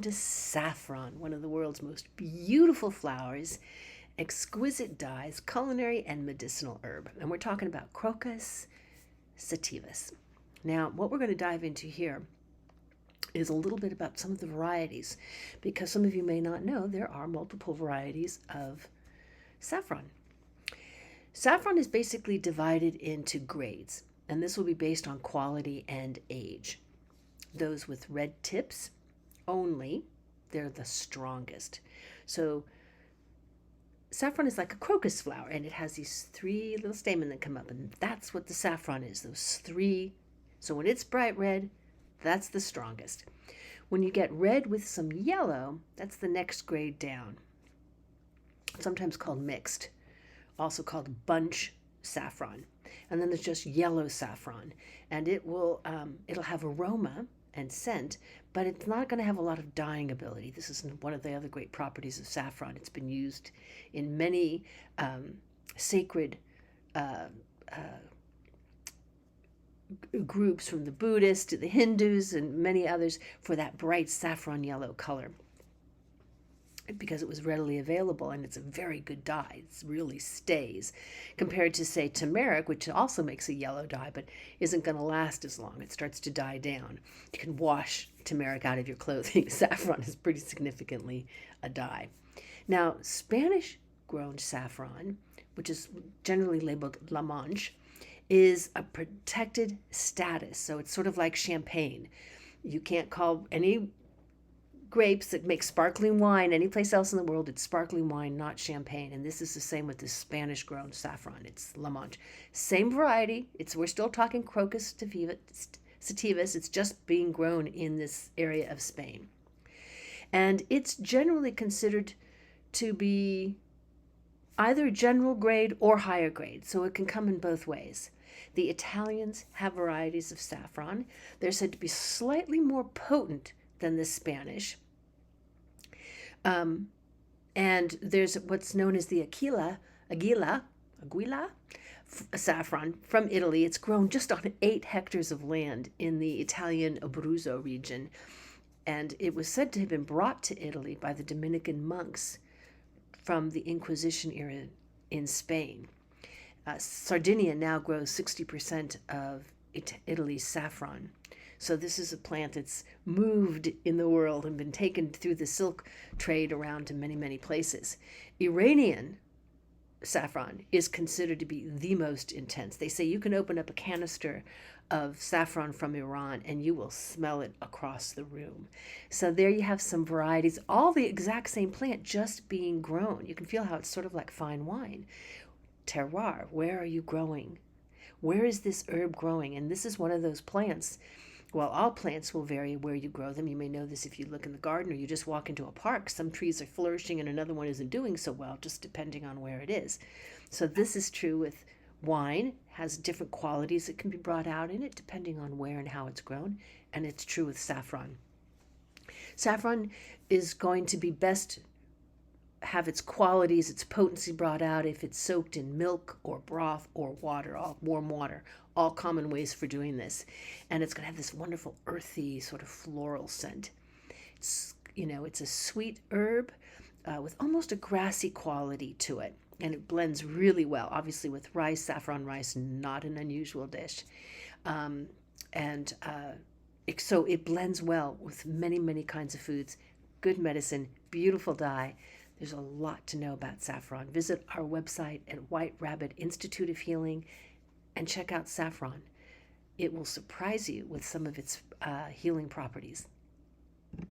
to saffron, one of the world's most beautiful flowers, exquisite dyes, culinary and medicinal herb. And we're talking about Crocus sativus. Now, what we're going to dive into here is a little bit about some of the varieties, because some of you may not know there are multiple varieties of saffron. Saffron is basically divided into grades, and this will be based on quality and age. Those with red tips only, they're the strongest. So saffron is like a crocus flower, and it has these three little stamens that come up, and that's what the saffron is, those three. So when it's bright red, that's the strongest. When you get red with some yellow, that's the next grade down. Sometimes called mixed, also called bunch saffron. And then there's just yellow saffron, and it'll have aroma and scent, but it's not going to have a lot of dyeing ability. This is one of the other great properties of saffron. It's been used in many sacred groups, from the Buddhists to the Hindus and many others, for that bright saffron yellow color, because it was readily available, and it's a very good dye. It really stays, compared to, say, turmeric, which also makes a yellow dye but isn't going to last as long. It starts to die down. You can wash turmeric out of your clothing. Saffron is pretty significantly a dye. Now, Spanish grown saffron, which is generally labeled La Manche, is a protected status. So it's sort of like champagne. You can't call any grapes that make sparkling wine any place else in the world. It's sparkling wine, not champagne. And this is the same with the Spanish grown saffron. It's La Manche. Same variety. We're still talking Crocus sativus. It's just being grown in this area of Spain. And it's generally considered to be either general grade or higher grade. So it can come in both ways. The Italians have varieties of saffron. They're said to be slightly more potent than the Spanish. And there's what's known as the Aguila saffron from Italy. It's grown just on 8 hectares of land in the Italian Abruzzo region. And it was said to have been brought to Italy by the Dominican monks from the Inquisition era in Spain. Sardinia now grows 60% of Italy's saffron. So this is a plant that's moved in the world and been taken through the silk trade around to many, many places. Iranian saffron is considered to be the most intense. They say you can open up a canister of saffron from Iran and you will smell it across the room. So there you have some varieties, all the exact same plant, just being grown. You can feel how it's sort of like fine wine. Terroir, where are you growing? Where is this herb growing? And this is one of those plants. Well, all plants will vary where you grow them. You may know this if you look in the garden or you just walk into a park. Some trees are flourishing and another one isn't doing so well, just depending on where it is. So this is true with wine. Has different qualities that can be brought out in it depending on where and how it's grown. And it's true with saffron. Saffron is going to be best have its qualities, its potency brought out if it's soaked in milk or broth or water, all warm water, all common ways for doing this. And it's going to have this wonderful earthy sort of floral scent. It's a sweet herb with almost a grassy quality to it. And it blends really well, obviously with rice, saffron rice, not an unusual dish. So it blends well with many, many kinds of foods. Good medicine, beautiful dye. There's a lot to know about saffron. Visit our website at White Rabbit Institute of Healing and check out saffron. It will surprise you with some of its healing properties.